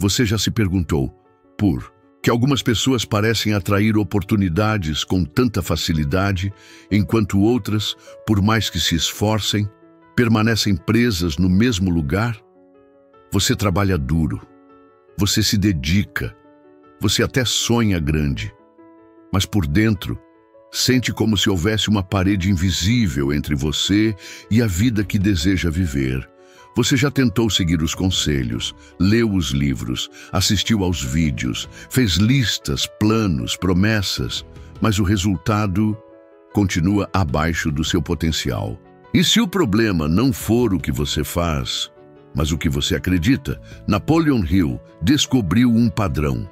Você já se perguntou por que algumas pessoas parecem atrair oportunidades com tanta facilidade, enquanto outras, por mais que se esforcem, permanecem presas no mesmo lugar? Você trabalha duro, você se dedica, você até sonha grande, mas por dentro, sente como se houvesse uma parede invisível entre você e a vida que deseja viver. Você já tentou seguir os conselhos, leu os livros, assistiu aos vídeos, fez listas, planos, promessas, mas o resultado continua abaixo do seu potencial. E se o problema não for o que você faz, mas o que você acredita, Napoleon Hill descobriu um padrão.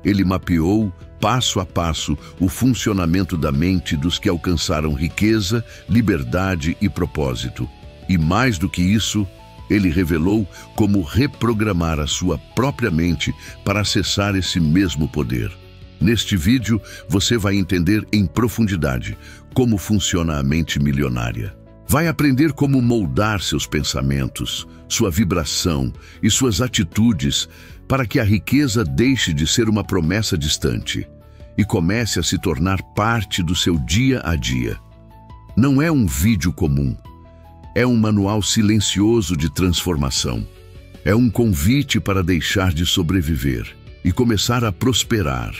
Ele mapeou, passo a passo, o funcionamento da mente dos que alcançaram riqueza, liberdade e propósito. E mais do que isso, ele revelou como reprogramar a sua própria mente para acessar esse mesmo poder. Neste vídeo, você vai entender em profundidade como funciona a mente milionária. Vai aprender como moldar seus pensamentos, sua vibração e suas atitudes para que a riqueza deixe de ser uma promessa distante e comece a se tornar parte do seu dia a dia. Não é um vídeo comum. É um manual silencioso de transformação. É um convite para deixar de sobreviver e começar a prosperar.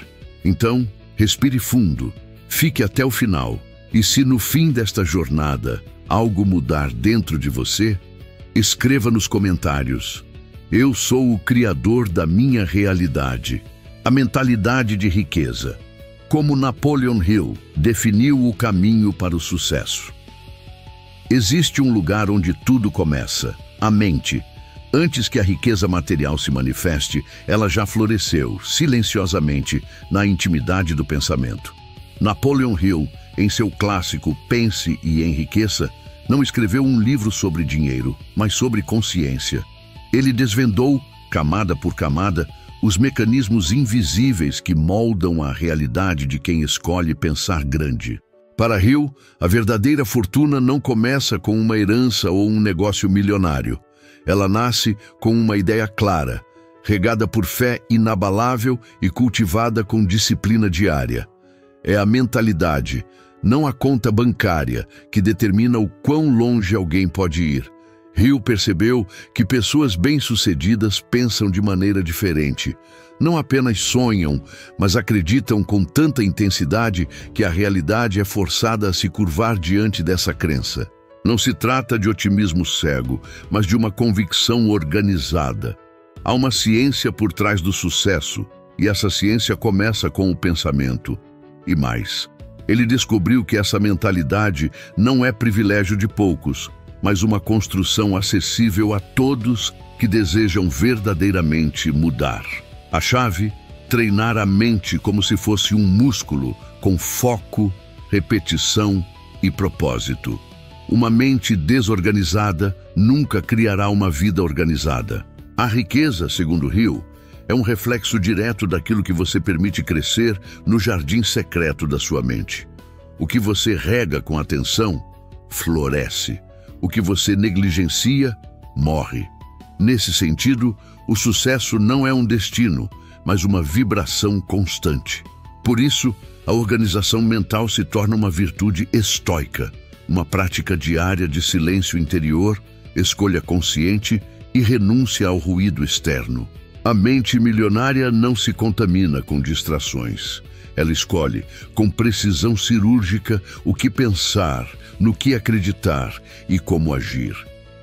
Então, respire fundo, fique até o final. E se no fim desta jornada algo mudar dentro de você, escreva nos comentários: eu sou o criador da minha realidade. A mentalidade de riqueza. Como Napoleon Hill definiu o caminho para o sucesso. Existe um lugar onde tudo começa, a mente. Antes que a riqueza material se manifeste, ela já floresceu, silenciosamente, na intimidade do pensamento. Napoleon Hill, em seu clássico Pense e Enriqueça, não escreveu um livro sobre dinheiro, mas sobre consciência. Ele desvendou, camada por camada, os mecanismos invisíveis que moldam a realidade de quem escolhe pensar grande. Para Hill, a verdadeira fortuna não começa com uma herança ou um negócio milionário. Ela nasce com uma ideia clara, regada por fé inabalável e cultivada com disciplina diária. É a mentalidade, não a conta bancária, que determina o quão longe alguém pode ir. Hill percebeu que pessoas bem-sucedidas pensam de maneira diferente. Não apenas sonham, mas acreditam com tanta intensidade que a realidade é forçada a se curvar diante dessa crença. Não se trata de otimismo cego, mas de uma convicção organizada. Há uma ciência por trás do sucesso, e essa ciência começa com o pensamento. E mais, ele descobriu que essa mentalidade não é privilégio de poucos, mas uma construção acessível a todos que desejam verdadeiramente mudar. A chave? Treinar a mente como se fosse um músculo, com foco, repetição e propósito. Uma mente desorganizada nunca criará uma vida organizada. A riqueza, segundo Hill, é um reflexo direto daquilo que você permite crescer no jardim secreto da sua mente. O que você rega com atenção, floresce. O que você negligencia, morre. Nesse sentido, o sucesso não é um destino, mas uma vibração constante. Por isso, a organização mental se torna uma virtude estoica, uma prática diária de silêncio interior, escolha consciente e renúncia ao ruído externo. A mente milionária não se contamina com distrações. Ela escolhe, com precisão cirúrgica, o que pensar, no que acreditar e como agir.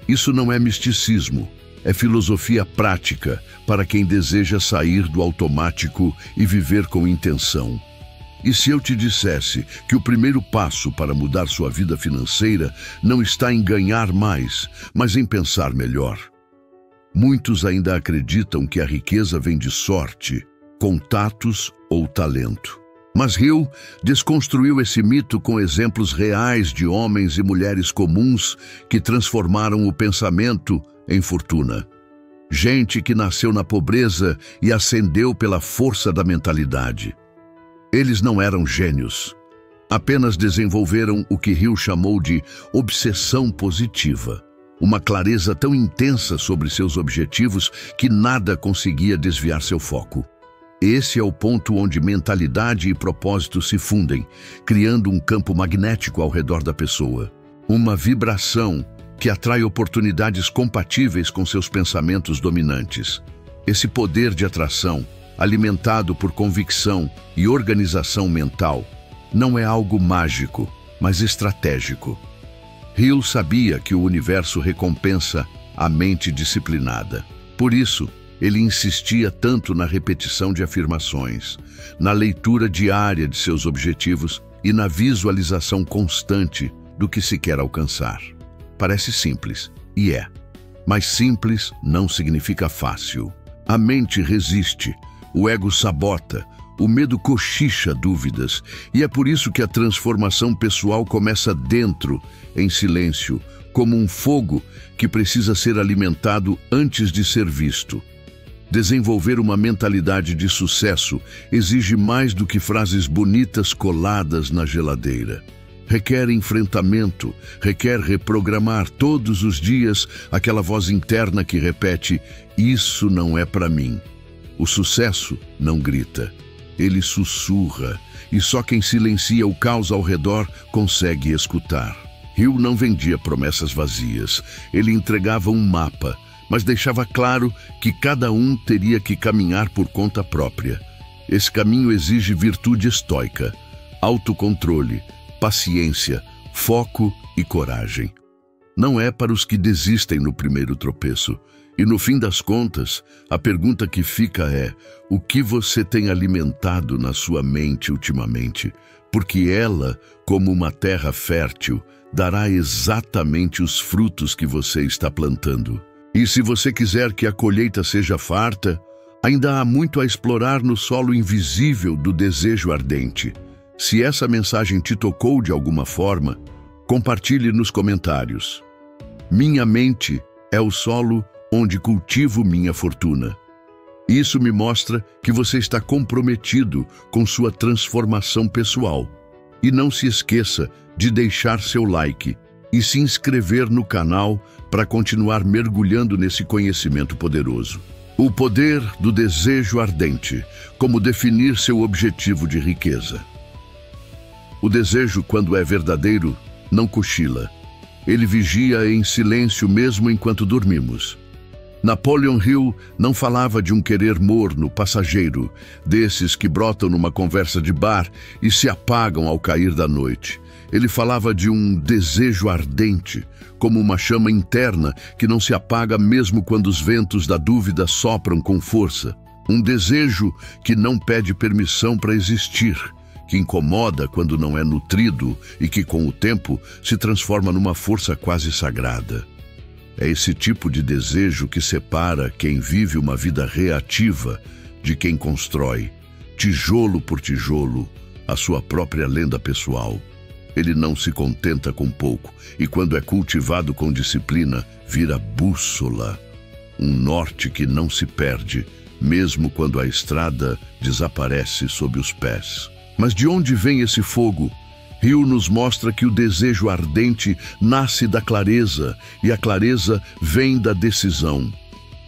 Isso não é misticismo, é filosofia prática para quem deseja sair do automático e viver com intenção. E se eu te dissesse que o primeiro passo para mudar sua vida financeira não está em ganhar mais, mas em pensar melhor? Muitos ainda acreditam que a riqueza vem de sorte, contatos ou talento. Mas Hill desconstruiu esse mito com exemplos reais de homens e mulheres comuns que transformaram o pensamento em fortuna. Gente que nasceu na pobreza e ascendeu pela força da mentalidade. Eles não eram gênios, apenas desenvolveram o que Hill chamou de obsessão positiva. uma clareza tão intensa sobre seus objetivos que nada conseguia desviar seu foco. Esse é o ponto onde mentalidade e propósito se fundem, criando um campo magnético ao redor da pessoa. Uma vibração que atrai oportunidades compatíveis com seus pensamentos dominantes. Esse poder de atração, alimentado por convicção e organização mental, não é algo mágico, mas estratégico. Hill sabia que o universo recompensa a mente disciplinada. Por isso, ele insistia tanto na repetição de afirmações, na leitura diária de seus objetivos e na visualização constante do que se quer alcançar. Parece simples, e é. Mas simples não significa fácil. A mente resiste, o ego sabota, o medo cochicha dúvidas, e é por isso que a transformação pessoal começa dentro, em silêncio, como um fogo que precisa ser alimentado antes de ser visto. Desenvolver uma mentalidade de sucesso exige mais do que frases bonitas coladas na geladeira. Requer enfrentamento, requer reprogramar todos os dias aquela voz interna que repete: "Isso não é para mim". O sucesso não grita, ele sussurra, e só quem silencia o caos ao redor consegue escutar. Hill não vendia promessas vazias, ele entregava um mapa, mas deixava claro que cada um teria que caminhar por conta própria. Esse caminho exige virtude estoica, autocontrole, paciência, foco e coragem. Não é para os que desistem no primeiro tropeço. E no fim das contas, a pergunta que fica é: o que você tem alimentado na sua mente ultimamente? Porque ela, como uma terra fértil, dará exatamente os frutos que você está plantando. E se você quiser que a colheita seja farta, ainda há muito a explorar no solo invisível do desejo ardente. Se essa mensagem te tocou de alguma forma, compartilhe nos comentários. Minha mente é o solo onde cultivo minha fortuna. Isso me mostra que você está comprometido com sua transformação pessoal. E não se esqueça de deixar seu like e se inscrever no canal para continuar mergulhando nesse conhecimento poderoso. O poder do desejo ardente, como definir seu objetivo de riqueza. O desejo, quando é verdadeiro, não cochila. Ele vigia em silêncio mesmo enquanto dormimos. Napoleon Hill não falava de um querer morno, passageiro, desses que brotam numa conversa de bar e se apagam ao cair da noite. Ele falava de um desejo ardente, como uma chama interna que não se apaga mesmo quando os ventos da dúvida sopram com força. Um desejo que não pede permissão para existir, que incomoda quando não é nutrido e que, com o tempo, se transforma numa força quase sagrada. É esse tipo de desejo que separa quem vive uma vida reativa de quem constrói, tijolo por tijolo, a sua própria lenda pessoal. Ele não se contenta com pouco e, quando é cultivado com disciplina, vira bússola, um norte que não se perde, mesmo quando a estrada desaparece sob os pés. Mas de onde vem esse fogo? Hill nos mostra que o desejo ardente nasce da clareza e a clareza vem da decisão.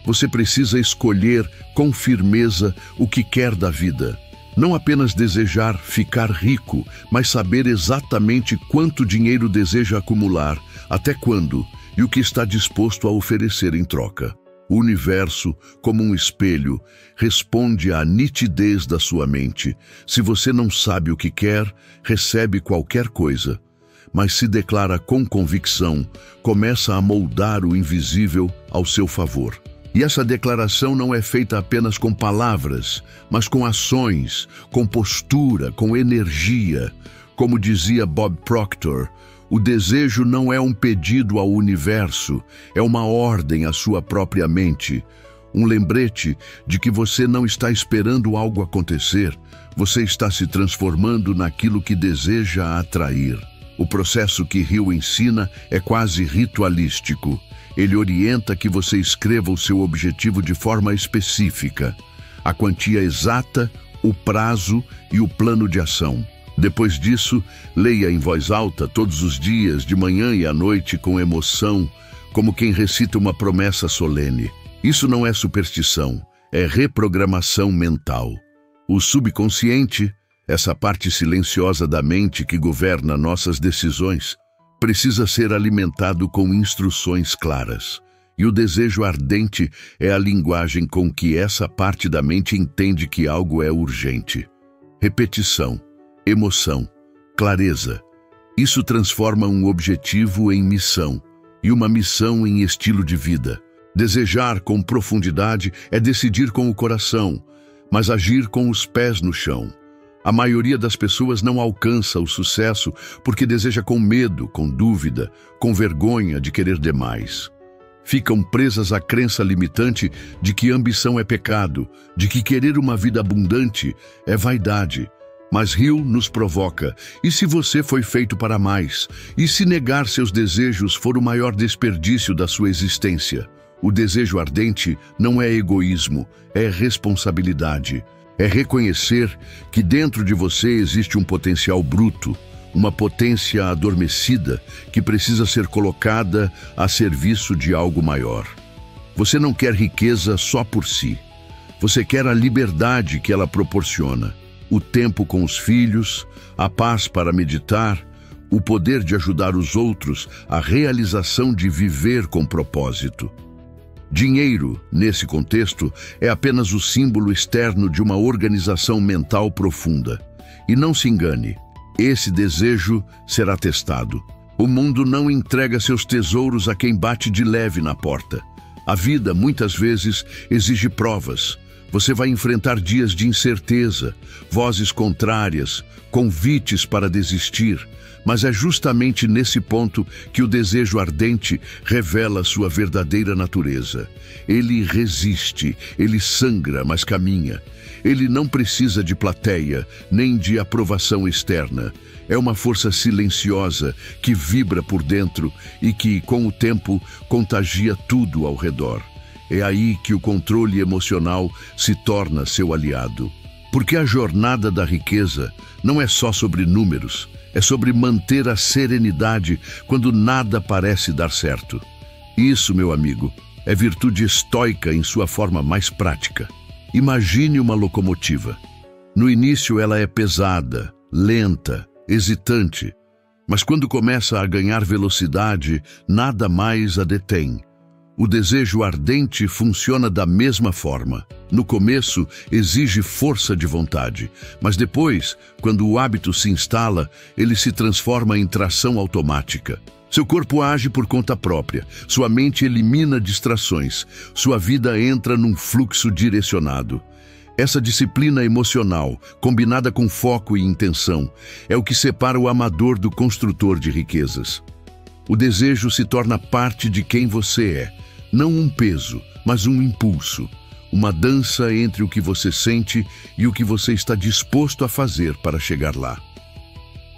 Você precisa escolher com firmeza o que quer da vida. Não apenas desejar ficar rico, mas saber exatamente quanto dinheiro deseja acumular, até quando e o que está disposto a oferecer em troca. O universo, como um espelho, responde à nitidez da sua mente. Se você não sabe o que quer, recebe qualquer coisa. Mas se declara com convicção, começa a moldar o invisível ao seu favor. E essa declaração não é feita apenas com palavras, mas com ações, com postura, com energia. Como dizia Bob Proctor, o desejo não é um pedido ao universo, é uma ordem à sua própria mente. Um lembrete de que você não está esperando algo acontecer, você está se transformando naquilo que deseja atrair. O processo que Hill ensina é quase ritualístico. Ele orienta que você escreva o seu objetivo de forma específica, a quantia exata, o prazo e o plano de ação. Depois disso, leia em voz alta todos os dias, de manhã e à noite, com emoção, como quem recita uma promessa solene. Isso não é superstição, é reprogramação mental. O subconsciente, essa parte silenciosa da mente que governa nossas decisões, precisa ser alimentado com instruções claras. E o desejo ardente é a linguagem com que essa parte da mente entende que algo é urgente. Repetição, emoção, clareza. Isso transforma um objetivo em missão e uma missão em estilo de vida. Desejar com profundidade é decidir com o coração, mas agir com os pés no chão. A maioria das pessoas não alcança o sucesso porque deseja com medo, com dúvida, com vergonha de querer demais. Ficam presas à crença limitante de que ambição é pecado, de que querer uma vida abundante é vaidade. Mas Hill nos provoca: e se você foi feito para mais? E se negar seus desejos for o maior desperdício da sua existência? O desejo ardente não é egoísmo, é responsabilidade. É reconhecer que dentro de você existe um potencial bruto, uma potência adormecida que precisa ser colocada a serviço de algo maior. Você não quer riqueza só por si. Você quer a liberdade que ela proporciona, o tempo com os filhos, a paz para meditar, o poder de ajudar os outros, a realização de viver com propósito. Dinheiro, nesse contexto, é apenas o símbolo externo de uma organização mental profunda. E não se engane, esse desejo será testado. O mundo não entrega seus tesouros a quem bate de leve na porta. A vida, muitas vezes, exige provas. Você vai enfrentar dias de incerteza, vozes contrárias, convites para desistir. Mas é justamente nesse ponto que o desejo ardente revela sua verdadeira natureza. Ele resiste, ele sangra, mas caminha. Ele não precisa de plateia, nem de aprovação externa. É uma força silenciosa que vibra por dentro e que, com o tempo, contagia tudo ao redor. É aí que o controle emocional se torna seu aliado. Porque a jornada da riqueza não é só sobre números, é sobre manter a serenidade quando nada parece dar certo. Isso, meu amigo, é virtude estoica em sua forma mais prática. Imagine uma locomotiva. No início ela é pesada, lenta, hesitante, mas quando começa a ganhar velocidade, nada mais a detém. O desejo ardente funciona da mesma forma. No começo, exige força de vontade, mas depois, quando o hábito se instala, ele se transforma em tração automática. Seu corpo age por conta própria, sua mente elimina distrações, sua vida entra num fluxo direcionado. Essa disciplina emocional, combinada com foco e intenção, é o que separa o amador do construtor de riquezas. O desejo se torna parte de quem você é, não um peso, mas um impulso. Uma dança entre o que você sente e o que você está disposto a fazer para chegar lá.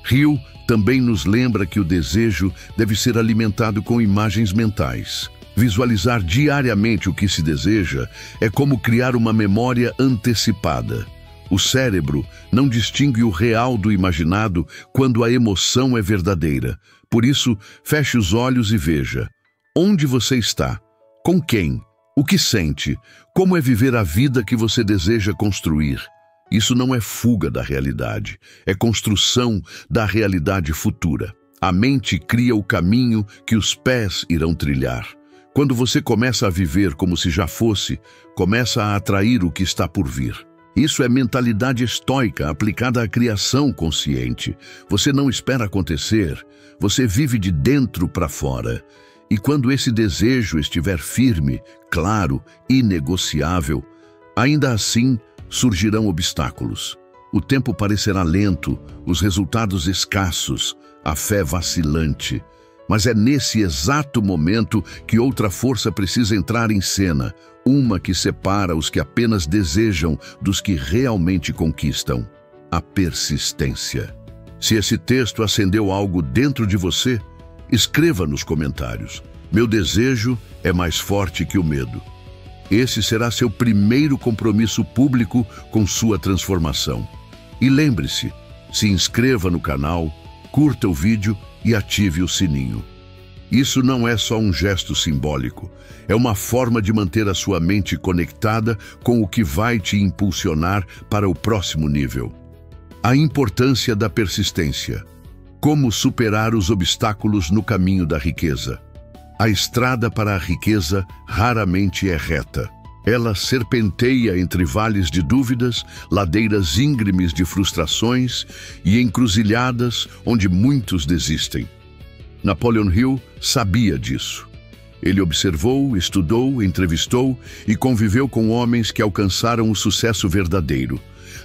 Hill também nos lembra que o desejo deve ser alimentado com imagens mentais. Visualizar diariamente o que se deseja é como criar uma memória antecipada. O cérebro não distingue o real do imaginado quando a emoção é verdadeira. Por isso, feche os olhos e veja. Onde você está? Com quem? O que sente? Como é viver a vida que você deseja construir? Isso não é fuga da realidade, é construção da realidade futura. A mente cria o caminho que os pés irão trilhar. Quando você começa a viver como se já fosse, começa a atrair o que está por vir. Isso é mentalidade estoica aplicada à criação consciente. Você não espera acontecer, você vive de dentro para fora. E quando esse desejo estiver firme, claro, inegociável, ainda assim surgirão obstáculos. O tempo parecerá lento, os resultados escassos, a fé vacilante. Mas é nesse exato momento que outra força precisa entrar em cena, uma que separa os que apenas desejam dos que realmente conquistam: a persistência. Se esse texto acendeu algo dentro de você, escreva nos comentários: meu desejo é mais forte que o medo. Esse será seu primeiro compromisso público com sua transformação. E lembre-se, se inscreva no canal, curta o vídeo e ative o sininho. Isso não é só um gesto simbólico, é uma forma de manter a sua mente conectada com o que vai te impulsionar para o próximo nível. A importância da persistência. Como superar os obstáculos no caminho da riqueza. A estrada para a riqueza raramente é reta. Ela serpenteia entre vales de dúvidas, ladeiras íngremes de frustrações e encruzilhadas onde muitos desistem. Napoleon Hill sabia disso. Ele observou, estudou, entrevistou e conviveu com homens que alcançaram o sucesso verdadeiro.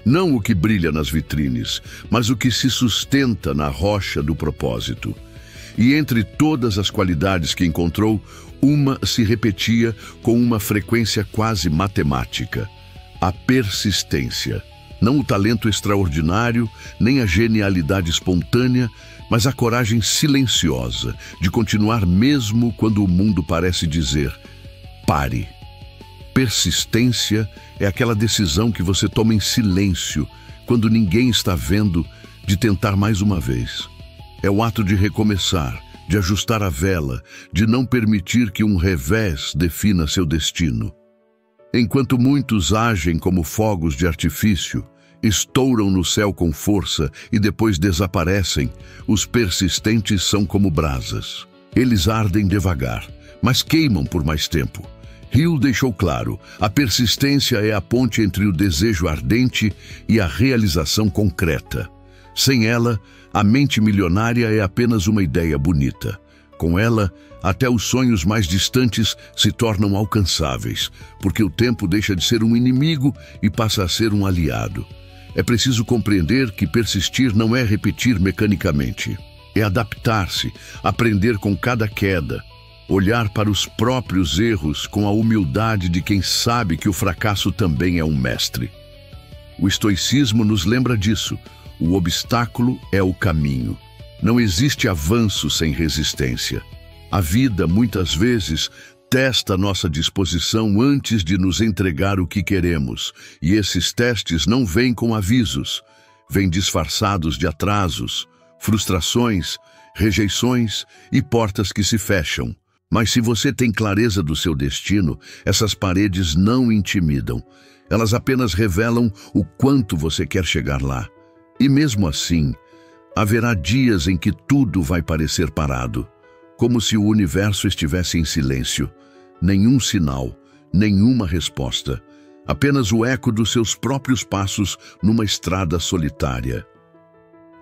Não o que brilha nas vitrines, mas o que se sustenta na rocha do propósito. E entre todas as qualidades que encontrou, uma se repetia com uma frequência quase matemática: a persistência. Não o talento extraordinário, nem a genialidade espontânea, mas a coragem silenciosa de continuar mesmo quando o mundo parece dizer: pare. Persistência é aquela decisão que você toma em silêncio, quando ninguém está vendo, de tentar mais uma vez. É o ato de recomeçar, de ajustar a vela, de não permitir que um revés defina seu destino. Enquanto muitos agem como fogos de artifício, estouram no céu com força e depois desaparecem, os persistentes são como brasas. Eles ardem devagar, mas queimam por mais tempo. Hill deixou claro: a persistência é a ponte entre o desejo ardente e a realização concreta. Sem ela, a mente milionária é apenas uma ideia bonita. Com ela, até os sonhos mais distantes se tornam alcançáveis, porque o tempo deixa de ser um inimigo e passa a ser um aliado. É preciso compreender que persistir não é repetir mecanicamente. É adaptar-se, aprender com cada queda, olhar para os próprios erros com a humildade de quem sabe que o fracasso também é um mestre. O estoicismo nos lembra disso. O obstáculo é o caminho. Não existe avanço sem resistência. A vida, muitas vezes, testa nossa disposição antes de nos entregar o que queremos, e esses testes não vêm com avisos, vêm disfarçados de atrasos, frustrações, rejeições e portas que se fecham. Mas se você tem clareza do seu destino, essas paredes não intimidam. Elas apenas revelam o quanto você quer chegar lá. E mesmo assim, haverá dias em que tudo vai parecer parado, como se o universo estivesse em silêncio. Nenhum sinal, nenhuma resposta, apenas o eco dos seus próprios passos numa estrada solitária.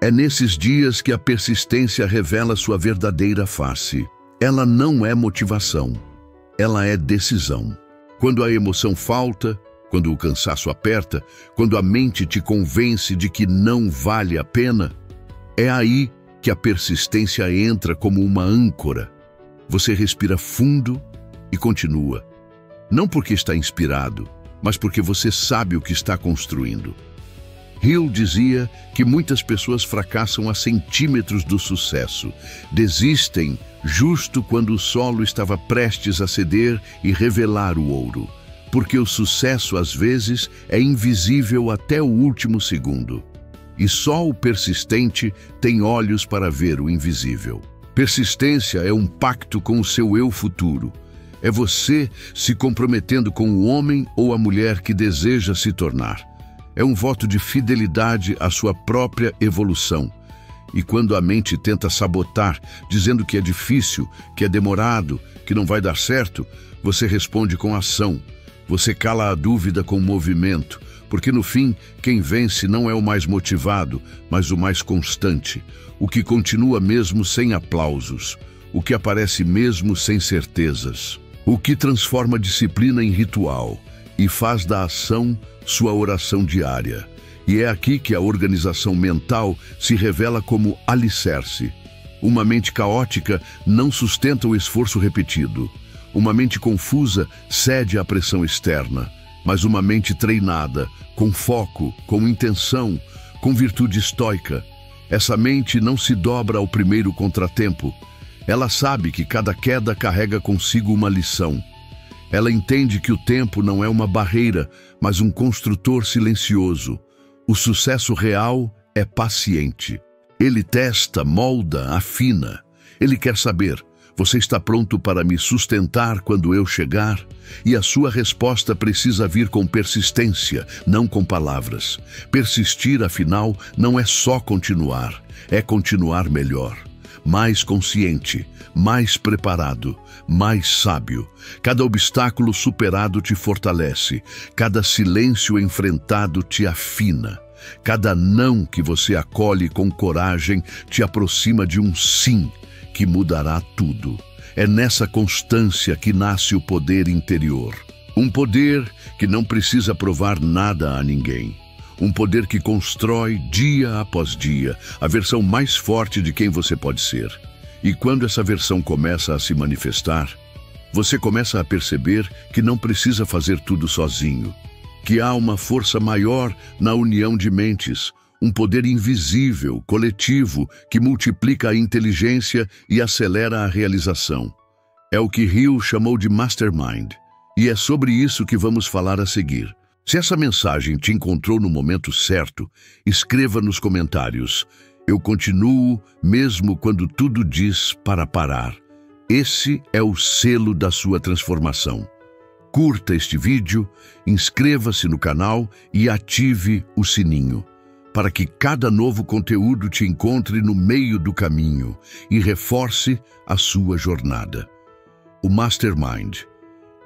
É nesses dias que a persistência revela sua verdadeira face. Ela não é motivação, ela é decisão. Quando a emoção falta, quando o cansaço aperta, quando a mente te convence de que não vale a pena, é aí que a persistência entra como uma âncora. Você respira fundo e continua. Não porque está inspirado, mas porque você sabe o que está construindo. Hill dizia que muitas pessoas fracassam a centímetros do sucesso, desistem justo quando o solo estava prestes a ceder e revelar o ouro, porque o sucesso às vezes é invisível até o último segundo. E só o persistente tem olhos para ver o invisível. Persistência é um pacto com o seu eu futuro. É você se comprometendo com o homem ou a mulher que deseja se tornar. É um voto de fidelidade à sua própria evolução. E quando a mente tenta sabotar, dizendo que é difícil, que é demorado, que não vai dar certo, você responde com ação. Você cala a dúvida com movimento, porque no fim, quem vence não é o mais motivado, mas o mais constante, o que continua mesmo sem aplausos, o que aparece mesmo sem certezas, o que transforma a disciplina em ritual e faz da ação sua oração diária. E é aqui que a organização mental se revela como alicerce. Uma mente caótica não sustenta o esforço repetido. Uma mente confusa cede à pressão externa, mas uma mente treinada, com foco, com intenção, com virtude estoica, essa mente não se dobra ao primeiro contratempo. Ela sabe que cada queda carrega consigo uma lição. Ela entende que o tempo não é uma barreira, mas um construtor silencioso. O sucesso real é paciente. Ele testa, molda, afina. Ele quer saber: Você está pronto para me sustentar quando eu chegar? E a sua resposta precisa vir com persistência, não com palavras. Persistir, afinal, não é só continuar, é continuar melhor. Mais consciente, mais preparado, mais sábio. Cada obstáculo superado te fortalece, cada silêncio enfrentado te afina. Cada não que você acolhe com coragem te aproxima de um sim que mudará tudo. É nessa constância que nasce o poder interior. Um poder que não precisa provar nada a ninguém. Um poder que constrói dia após dia a versão mais forte de quem você pode ser. E quando essa versão começa a se manifestar, você começa a perceber que não precisa fazer tudo sozinho. Que há uma força maior na união de mentes, um poder invisível, coletivo, que multiplica a inteligência e acelera a realização. É o que Hill chamou de Mastermind, e é sobre isso que vamos falar a seguir. Se essa mensagem te encontrou no momento certo, escreva nos comentários: eu continuo mesmo quando tudo diz para parar. Esse é o selo da sua transformação. Curta este vídeo, inscreva-se no canal e ative o sininho, para que cada novo conteúdo te encontre no meio do caminho e reforce a sua jornada. O Mastermind.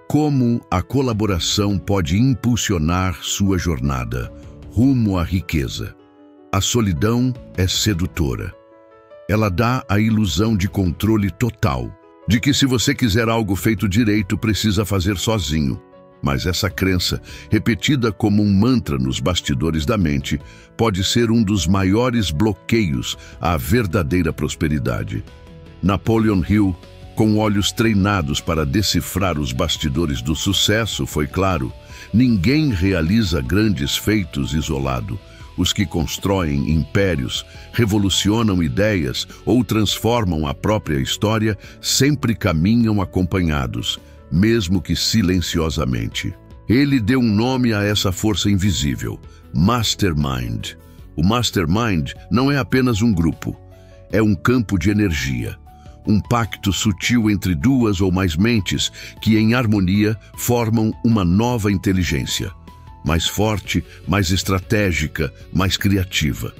Como a colaboração pode impulsionar sua jornada rumo à riqueza. A solidão é sedutora. Ela dá a ilusão de controle total, de que se você quiser algo feito direito, precisa fazer sozinho. Mas essa crença, repetida como um mantra nos bastidores da mente, pode ser um dos maiores bloqueios à verdadeira prosperidade. Napoleon Hill, com olhos treinados para decifrar os bastidores do sucesso, foi claro: ninguém realiza grandes feitos isolado. Os que constroem impérios, revolucionam ideias ou transformam a própria história sempre caminham acompanhados, mesmo que silenciosamente. Ele deu um nome a essa força invisível: Mastermind. O Mastermind não é apenas um grupo, é um campo de energia. Um pacto sutil entre duas ou mais mentes que, em harmonia, formam uma nova inteligência. Mais forte, mais estratégica, mais criativa.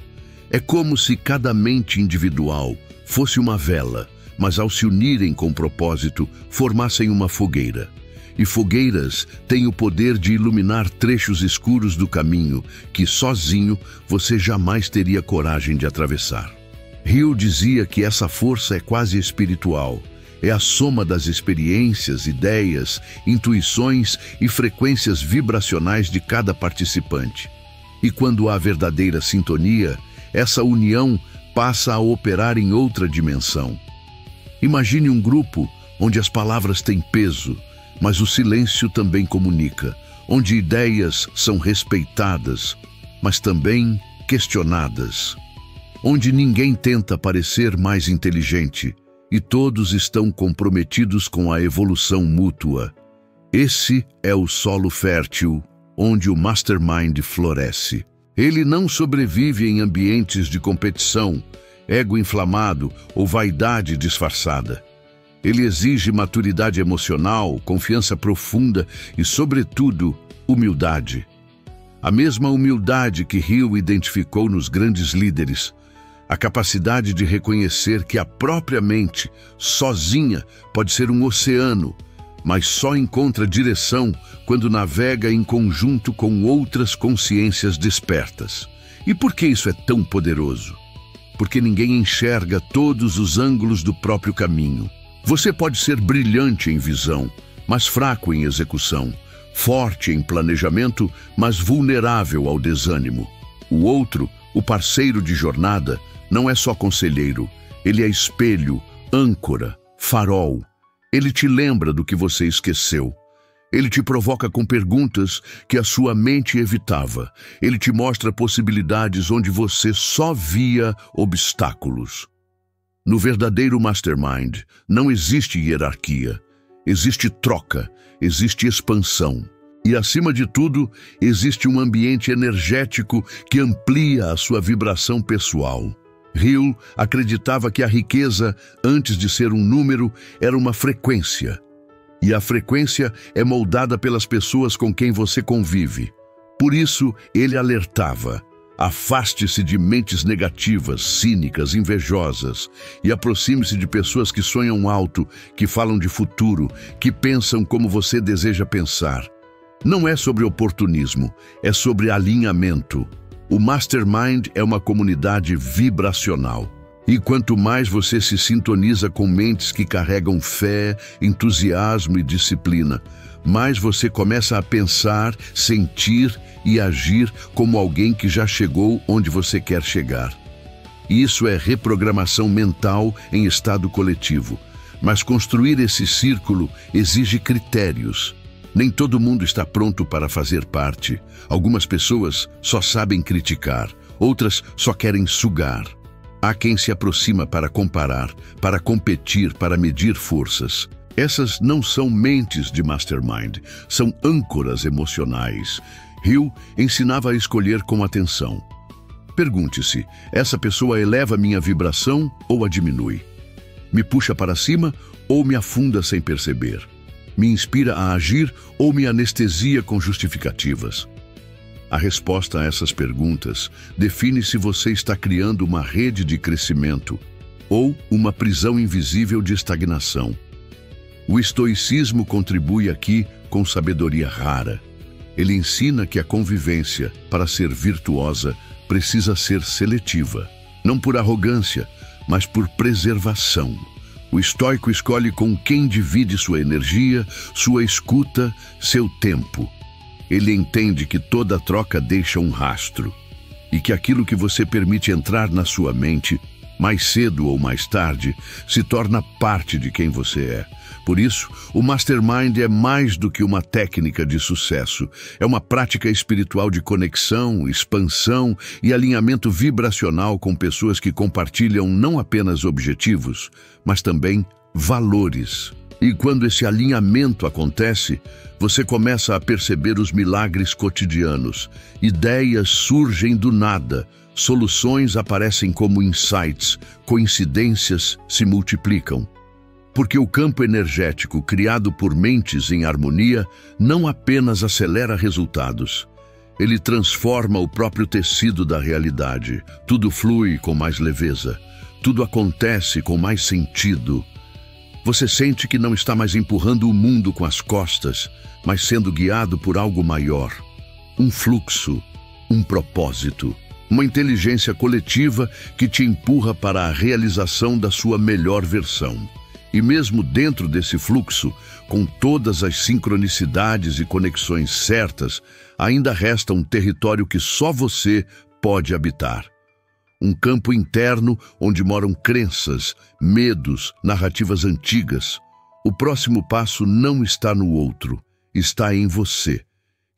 É como se cada mente individual fosse uma vela, mas ao se unirem com propósito, formassem uma fogueira. E fogueiras têm o poder de iluminar trechos escuros do caminho que, sozinho, você jamais teria coragem de atravessar. Hill dizia que essa força é quase espiritual. É a soma das experiências, ideias, intuições e frequências vibracionais de cada participante. E quando há verdadeira sintonia, essa união passa a operar em outra dimensão. Imagine um grupo onde as palavras têm peso, mas o silêncio também comunica, onde ideias são respeitadas, mas também questionadas, onde ninguém tenta parecer mais inteligente, e todos estão comprometidos com a evolução mútua. Esse é o solo fértil onde o Mastermind floresce. Ele não sobrevive em ambientes de competição, ego inflamado ou vaidade disfarçada. Ele exige maturidade emocional, confiança profunda e, sobretudo, humildade. A mesma humildade que Hill identificou nos grandes líderes. A capacidade de reconhecer que a própria mente, sozinha, pode ser um oceano, mas só encontra direção quando navega em conjunto com outras consciências despertas. E por que isso é tão poderoso? Porque ninguém enxerga todos os ângulos do próprio caminho. Você pode ser brilhante em visão, mas fraco em execução, forte em planejamento, mas vulnerável ao desânimo. O outro, o parceiro de jornada, não é só conselheiro, ele é espelho, âncora, farol. Ele te lembra do que você esqueceu. Ele te provoca com perguntas que a sua mente evitava. Ele te mostra possibilidades onde você só via obstáculos. No verdadeiro Mastermind, não existe hierarquia. Existe troca, existe expansão. E, acima de tudo, existe um ambiente energético que amplia a sua vibração pessoal. Hill acreditava que a riqueza, antes de ser um número, era uma frequência. E a frequência é moldada pelas pessoas com quem você convive. Por isso, ele alertava: afaste-se de mentes negativas, cínicas, invejosas e aproxime-se de pessoas que sonham alto, que falam de futuro, que pensam como você deseja pensar. Não é sobre oportunismo, é sobre alinhamento. O Mastermind é uma comunidade vibracional. E quanto mais você se sintoniza com mentes que carregam fé, entusiasmo e disciplina, mais você começa a pensar, sentir e agir como alguém que já chegou onde você quer chegar. Isso é reprogramação mental em estado coletivo. Mas construir esse círculo exige critérios. Nem todo mundo está pronto para fazer parte. Algumas pessoas só sabem criticar, outras só querem sugar. Há quem se aproxima para comparar, para competir, para medir forças. Essas não são mentes de Mastermind, são âncoras emocionais. Hill ensinava a escolher com atenção. Pergunte-se: essa pessoa eleva minha vibração ou a diminui? Me puxa para cima ou me afunda sem perceber? Me inspira a agir ou me anestesia com justificativas? A resposta a essas perguntas define se você está criando uma rede de crescimento ou uma prisão invisível de estagnação. O estoicismo contribui aqui com sabedoria rara. Ele ensina que a convivência, para ser virtuosa, precisa ser seletiva, não por arrogância, mas por preservação. O estoico escolhe com quem divide sua energia, sua escuta, seu tempo. Ele entende que toda troca deixa um rastro e que aquilo que você permite entrar na sua mente, mais cedo ou mais tarde, se torna parte de quem você é. Por isso, o Mastermind é mais do que uma técnica de sucesso. É uma prática espiritual de conexão, expansão e alinhamento vibracional com pessoas que compartilham não apenas objetivos, mas também valores. E quando esse alinhamento acontece, você começa a perceber os milagres cotidianos. Ideias surgem do nada, soluções aparecem como insights, coincidências se multiplicam. Porque o campo energético criado por mentes em harmonia não apenas acelera resultados, ele transforma o próprio tecido da realidade. Tudo flui com mais leveza, tudo acontece com mais sentido. Você sente que não está mais empurrando o mundo com as costas, mas sendo guiado por algo maior. Um fluxo, um propósito, uma inteligência coletiva que te empurra para a realização da sua melhor versão. E mesmo dentro desse fluxo, com todas as sincronicidades e conexões certas, ainda resta um território que só você pode habitar. Um campo interno onde moram crenças, medos, narrativas antigas. O próximo passo não está no outro, está em você.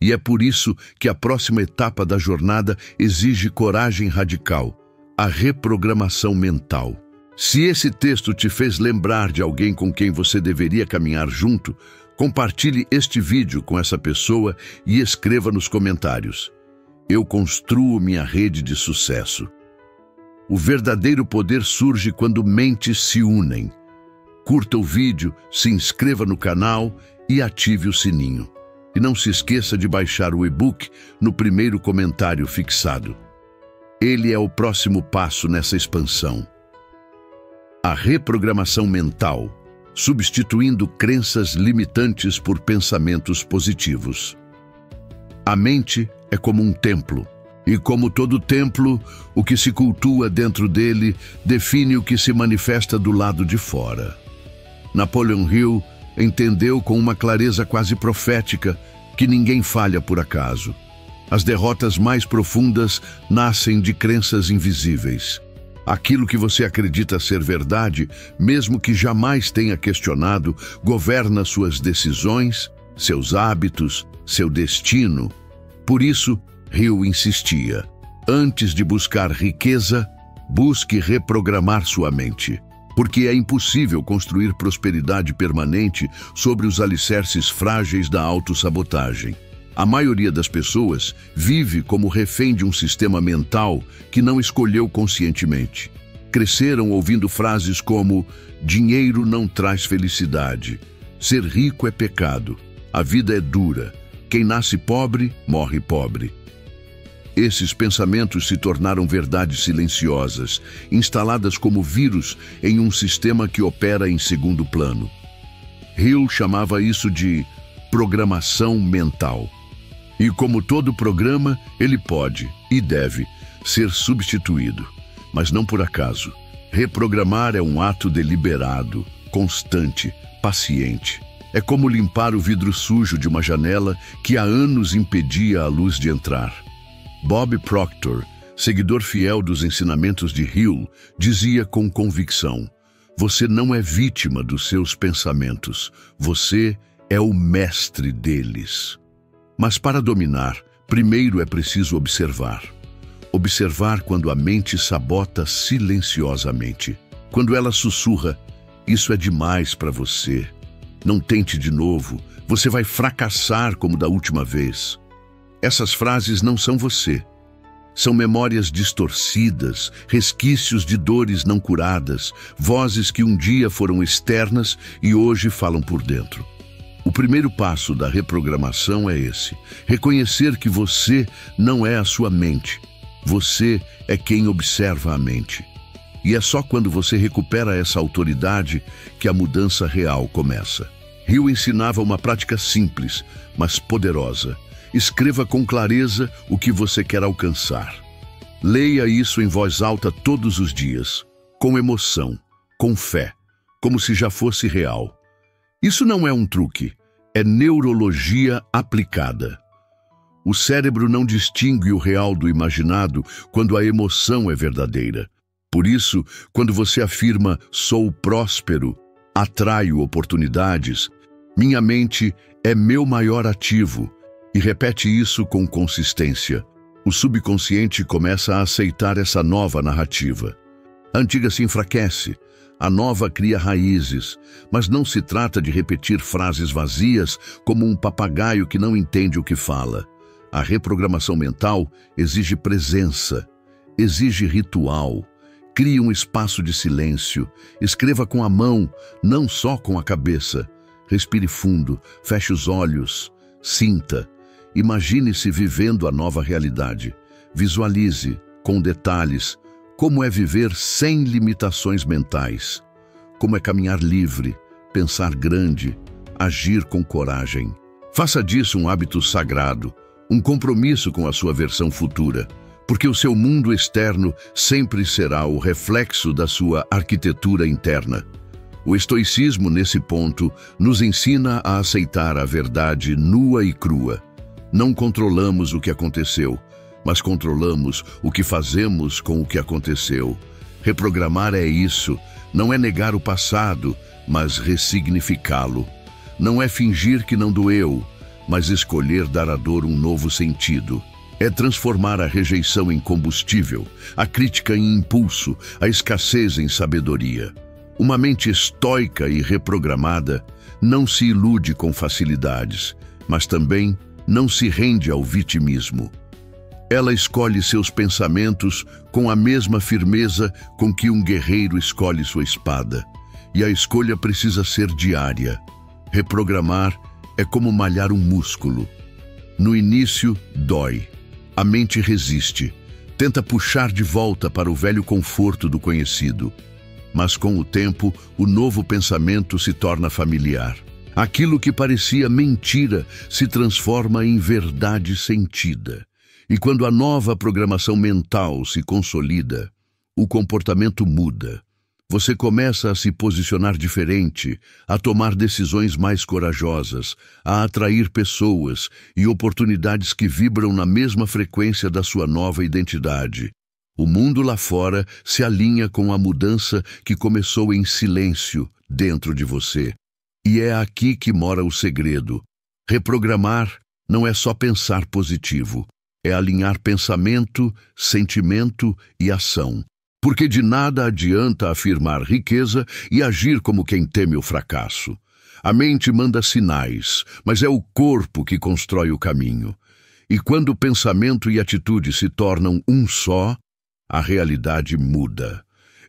E é por isso que a próxima etapa da jornada exige coragem radical, a reprogramação mental. Se esse texto te fez lembrar de alguém com quem você deveria caminhar junto, compartilhe este vídeo com essa pessoa e escreva nos comentários: eu construo minha rede de sucesso. O verdadeiro poder surge quando mentes se unem. Curta o vídeo, se inscreva no canal e ative o sininho. E não se esqueça de baixar o e-book no primeiro comentário fixado. Ele é o próximo passo nessa expansão. A reprogramação mental, substituindo crenças limitantes por pensamentos positivos. A mente é como um templo, e como todo templo, o que se cultua dentro dele define o que se manifesta do lado de fora. Napoleon Hill entendeu com uma clareza quase profética que ninguém falha por acaso. As derrotas mais profundas nascem de crenças invisíveis. Aquilo que você acredita ser verdade, mesmo que jamais tenha questionado, governa suas decisões, seus hábitos, seu destino. Por isso, Hill insistia: antes de buscar riqueza, busque reprogramar sua mente. Porque é impossível construir prosperidade permanente sobre os alicerces frágeis da autossabotagem. A maioria das pessoas vive como refém de um sistema mental que não escolheu conscientemente. Cresceram ouvindo frases como: dinheiro não traz felicidade, ser rico é pecado, a vida é dura, quem nasce pobre, morre pobre. Esses pensamentos se tornaram verdades silenciosas, instaladas como vírus em um sistema que opera em segundo plano. Hill chamava isso de programação mental. E como todo programa, ele pode e deve ser substituído, mas não por acaso. Reprogramar é um ato deliberado, constante, paciente. É como limpar o vidro sujo de uma janela que há anos impedia a luz de entrar. Bob Proctor, seguidor fiel dos ensinamentos de Hill, dizia com convicção: você não é vítima dos seus pensamentos, você é o mestre deles. Mas para dominar, primeiro é preciso observar. Observar quando a mente sabota silenciosamente. Quando ela sussurra: isso é demais para você. Não tente de novo, você vai fracassar como da última vez. Essas frases não são você. São memórias distorcidas, resquícios de dores não curadas, vozes que um dia foram externas e hoje falam por dentro. O primeiro passo da reprogramação é esse: reconhecer que você não é a sua mente. Você é quem observa a mente. E é só quando você recupera essa autoridade que a mudança real começa. Hill ensinava uma prática simples, mas poderosa. Escreva com clareza o que você quer alcançar. Leia isso em voz alta todos os dias, com emoção, com fé, como se já fosse real. Isso não é um truque, é neurologia aplicada. O cérebro não distingue o real do imaginado quando a emoção é verdadeira. Por isso, quando você afirma "sou próspero", "atraio oportunidades", "minha mente é meu maior ativo", e repete isso com consistência, o subconsciente começa a aceitar essa nova narrativa. A antiga se enfraquece, a nova cria raízes, mas não se trata de repetir frases vazias como um papagaio que não entende o que fala. A reprogramação mental exige presença, exige ritual. Crie um espaço de silêncio, escreva com a mão, não só com a cabeça. Respire fundo, feche os olhos, sinta. Imagine-se vivendo a nova realidade. Visualize, com detalhes, como é viver sem limitações mentais. Como é caminhar livre, pensar grande, agir com coragem. Faça disso um hábito sagrado, um compromisso com a sua versão futura, porque o seu mundo externo sempre será o reflexo da sua arquitetura interna. O estoicismo, nesse ponto, nos ensina a aceitar a verdade nua e crua. Não controlamos o que aconteceu, mas controlamos o que fazemos com o que aconteceu. Reprogramar é isso, não é negar o passado, mas ressignificá-lo. Não é fingir que não doeu, mas escolher dar à dor um novo sentido. É transformar a rejeição em combustível, a crítica em impulso, a escassez em sabedoria. Uma mente estoica e reprogramada não se ilude com facilidades, mas também não se rende ao vitimismo. Ela escolhe seus pensamentos com a mesma firmeza com que um guerreiro escolhe sua espada. E a escolha precisa ser diária. Reprogramar é como malhar um músculo. No início, dói. A mente resiste. Tenta puxar de volta para o velho conforto do conhecido. Mas com o tempo, o novo pensamento se torna familiar. Aquilo que parecia mentira se transforma em verdade sentida. E quando a nova programação mental se consolida, o comportamento muda. Você começa a se posicionar diferente, a tomar decisões mais corajosas, a atrair pessoas e oportunidades que vibram na mesma frequência da sua nova identidade. O mundo lá fora se alinha com a mudança que começou em silêncio dentro de você. E é aqui que mora o segredo. Reprogramar não é só pensar positivo, é alinhar pensamento, sentimento e ação. Porque de nada adianta afirmar riqueza e agir como quem teme o fracasso. A mente manda sinais, mas é o corpo que constrói o caminho. E quando pensamento e atitude se tornam um só, a realidade muda.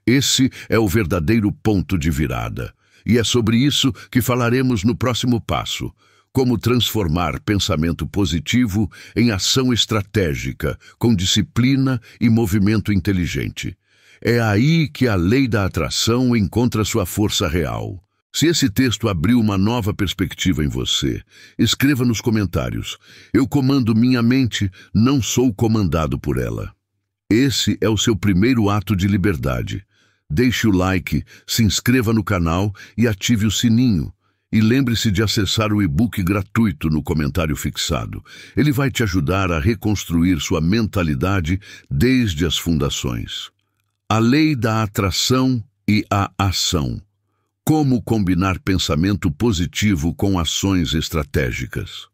Esse é o verdadeiro ponto de virada. E é sobre isso que falaremos no próximo passo. Como transformar pensamento positivo em ação estratégica, com disciplina e movimento inteligente. É aí que a lei da atração encontra sua força real. Se esse texto abriu uma nova perspectiva em você, escreva nos comentários: eu comando minha mente, não sou comandado por ela. Esse é o seu primeiro ato de liberdade. Deixe o like, se inscreva no canal e ative o sininho. E lembre-se de acessar o e-book gratuito no comentário fixado. Ele vai te ajudar a reconstruir sua mentalidade desde as fundações. A lei da atração e a ação. Como combinar pensamento positivo com ações estratégicas?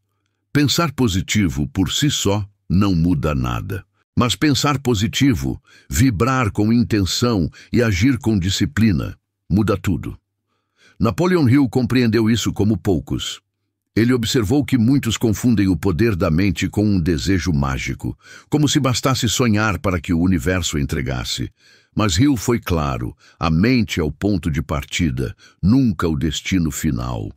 Pensar positivo por si só não muda nada. Mas pensar positivo, vibrar com intenção e agir com disciplina, muda tudo. Napoleon Hill compreendeu isso como poucos. Ele observou que muitos confundem o poder da mente com um desejo mágico, como se bastasse sonhar para que o universo entregasse. Mas Hill foi claro: a mente é o ponto de partida, nunca o destino final.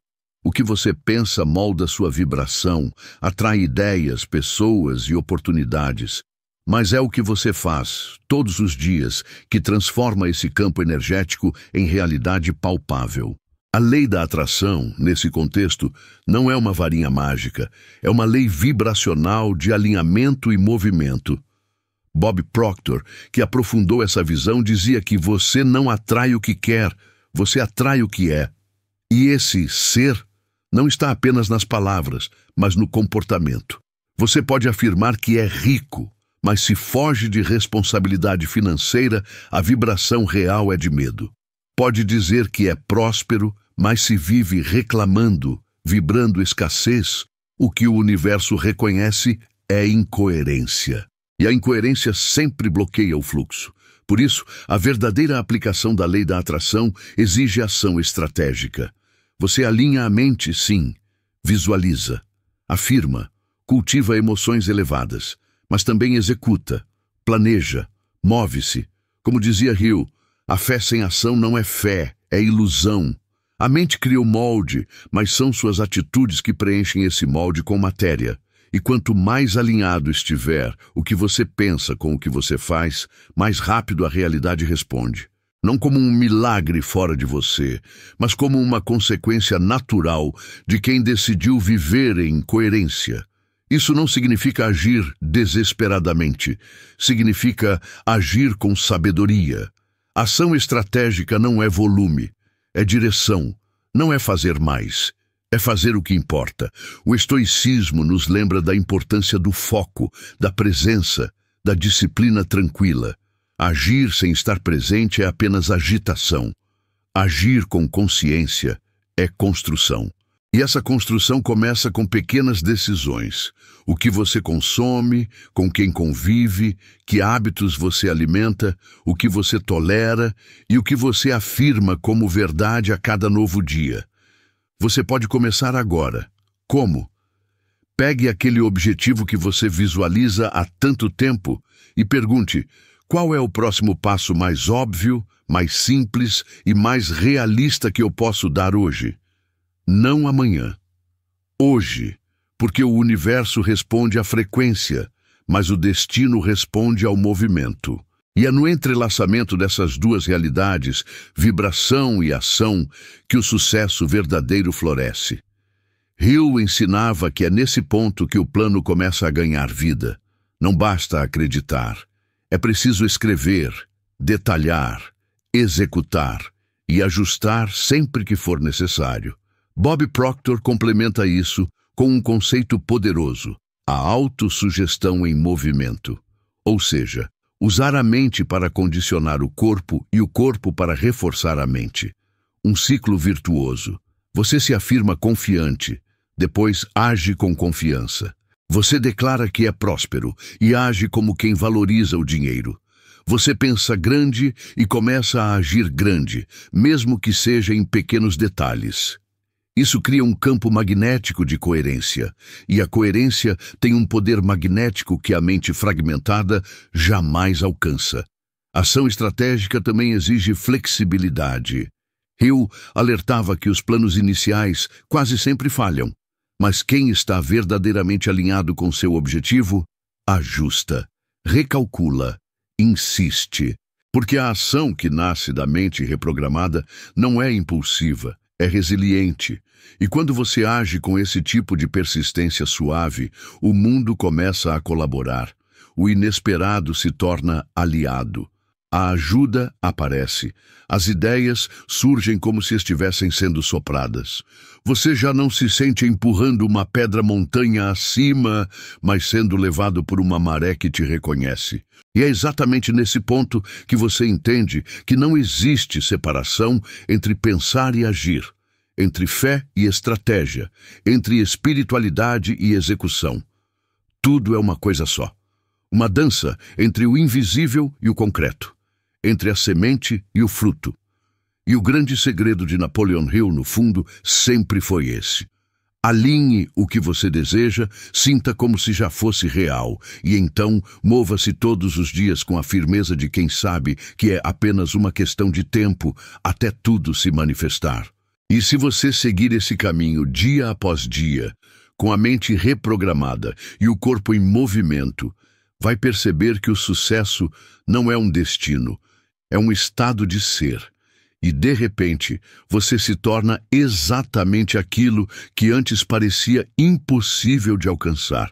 O que você pensa molda sua vibração, atrai ideias, pessoas e oportunidades. Mas é o que você faz, todos os dias, que transforma esse campo energético em realidade palpável. A lei da atração, nesse contexto, não é uma varinha mágica, é uma lei vibracional de alinhamento e movimento. Bob Proctor, que aprofundou essa visão, dizia que você não atrai o que quer, você atrai o que é. E esse ser não está apenas nas palavras, mas no comportamento. Você pode afirmar que é rico, mas se foge de responsabilidade financeira, a vibração real é de medo. Pode dizer que é próspero, mas se vive reclamando, vibrando escassez, o que o universo reconhece é incoerência. E a incoerência sempre bloqueia o fluxo. Por isso, a verdadeira aplicação da lei da atração exige ação estratégica. Você alinha a mente, sim, visualiza, afirma, cultiva emoções elevadas, mas também executa, planeja, move-se. Como dizia Hill, a fé sem ação não é fé, é ilusão. A mente cria o molde, mas são suas atitudes que preenchem esse molde com matéria. E quanto mais alinhado estiver o que você pensa com o que você faz, mais rápido a realidade responde. Não como um milagre fora de você, mas como uma consequência natural de quem decidiu viver em coerência. Isso não significa agir desesperadamente, significa agir com sabedoria. Ação estratégica não é volume, é direção, não é fazer mais, é fazer o que importa. O estoicismo nos lembra da importância do foco, da presença, da disciplina tranquila. Agir sem estar presente é apenas agitação. Agir com consciência é construção. E essa construção começa com pequenas decisões. O que você consome, com quem convive, que hábitos você alimenta, o que você tolera e o que você afirma como verdade a cada novo dia. Você pode começar agora. Como? Pegue aquele objetivo que você visualiza há tanto tempo e pergunte: qual é o próximo passo mais óbvio, mais simples e mais realista que eu posso dar hoje? Não amanhã. Hoje, porque o universo responde à frequência, mas o destino responde ao movimento. E é no entrelaçamento dessas duas realidades, vibração e ação, que o sucesso verdadeiro floresce. Hill ensinava que é nesse ponto que o plano começa a ganhar vida. Não basta acreditar. É preciso escrever, detalhar, executar e ajustar sempre que for necessário. Bob Proctor complementa isso com um conceito poderoso: a autossugestão em movimento. Ou seja, usar a mente para condicionar o corpo e o corpo para reforçar a mente. Um ciclo virtuoso. Você se afirma confiante, depois age com confiança. Você declara que é próspero e age como quem valoriza o dinheiro. Você pensa grande e começa a agir grande, mesmo que seja em pequenos detalhes. Isso cria um campo magnético de coerência, e a coerência tem um poder magnético que a mente fragmentada jamais alcança. Ação estratégica também exige flexibilidade. Hill alertava que os planos iniciais quase sempre falham, mas quem está verdadeiramente alinhado com seu objetivo, ajusta, recalcula, insiste. Porque a ação que nasce da mente reprogramada não é impulsiva, é resiliente. E quando você age com esse tipo de persistência suave, o mundo começa a colaborar. O inesperado se torna aliado. A ajuda aparece. As ideias surgem como se estivessem sendo sopradas. Você já não se sente empurrando uma pedra montanha acima, mas sendo levado por uma maré que te reconhece. E é exatamente nesse ponto que você entende que não existe separação entre pensar e agir, entre fé e estratégia, entre espiritualidade e execução. Tudo é uma coisa só. Uma dança entre o invisível e o concreto, entre a semente e o fruto. E o grande segredo de Napoleon Hill, no fundo, sempre foi esse. Alinhe o que você deseja, sinta como se já fosse real, e então mova-se todos os dias com a firmeza de quem sabe que é apenas uma questão de tempo até tudo se manifestar. E se você seguir esse caminho dia após dia, com a mente reprogramada e o corpo em movimento, vai perceber que o sucesso não é um destino, é um estado de ser. E, de repente, você se torna exatamente aquilo que antes parecia impossível de alcançar.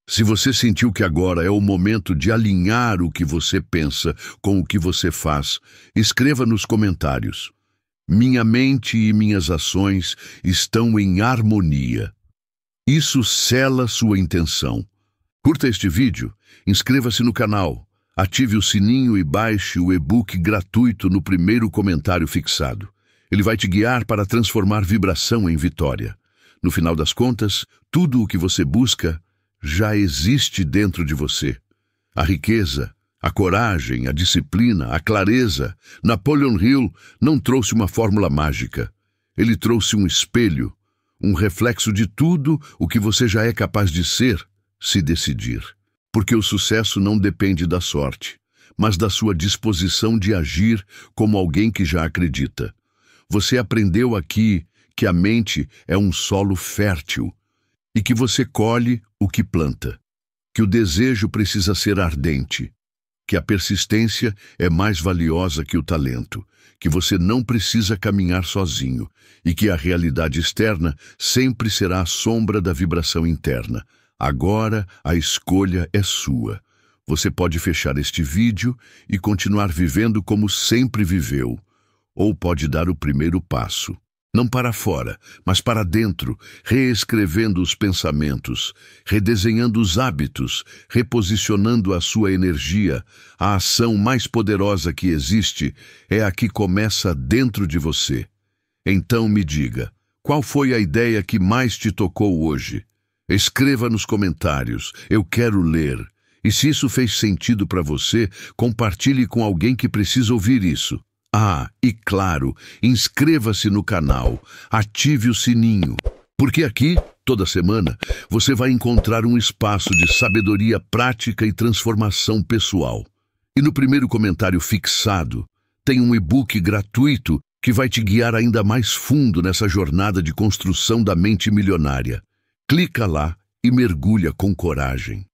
Se você sentiu que agora é o momento de alinhar o que você pensa com o que você faz, escreva nos comentários. Minha mente e minhas ações estão em harmonia. Isso sela sua intenção. Curta este vídeo, inscreva-se no canal. Ative o sininho e baixe o e-book gratuito no primeiro comentário fixado. Ele vai te guiar para transformar vibração em vitória. No final das contas, tudo o que você busca já existe dentro de você. A riqueza, a coragem, a disciplina, a clareza. Napoleon Hill não trouxe uma fórmula mágica. Ele trouxe um espelho, um reflexo de tudo o que você já é capaz de ser, se decidir. Porque o sucesso não depende da sorte, mas da sua disposição de agir como alguém que já acredita. Você aprendeu aqui que a mente é um solo fértil e que você colhe o que planta, que o desejo precisa ser ardente, que a persistência é mais valiosa que o talento, que você não precisa caminhar sozinho e que a realidade externa sempre será a sombra da vibração interna. Agora a escolha é sua. Você pode fechar este vídeo e continuar vivendo como sempre viveu, ou pode dar o primeiro passo. Não para fora, mas para dentro, reescrevendo os pensamentos, redesenhando os hábitos, reposicionando a sua energia. A ação mais poderosa que existe é a que começa dentro de você. Então me diga, qual foi a ideia que mais te tocou hoje? Escreva nos comentários, eu quero ler. E se isso fez sentido para você, compartilhe com alguém que precisa ouvir isso. Ah, e claro, inscreva-se no canal, ative o sininho, porque aqui, toda semana, você vai encontrar um espaço de sabedoria prática e transformação pessoal. E no primeiro comentário fixado, tem um e-book gratuito que vai te guiar ainda mais fundo nessa jornada de construção da mente milionária. Clica lá e mergulha com coragem.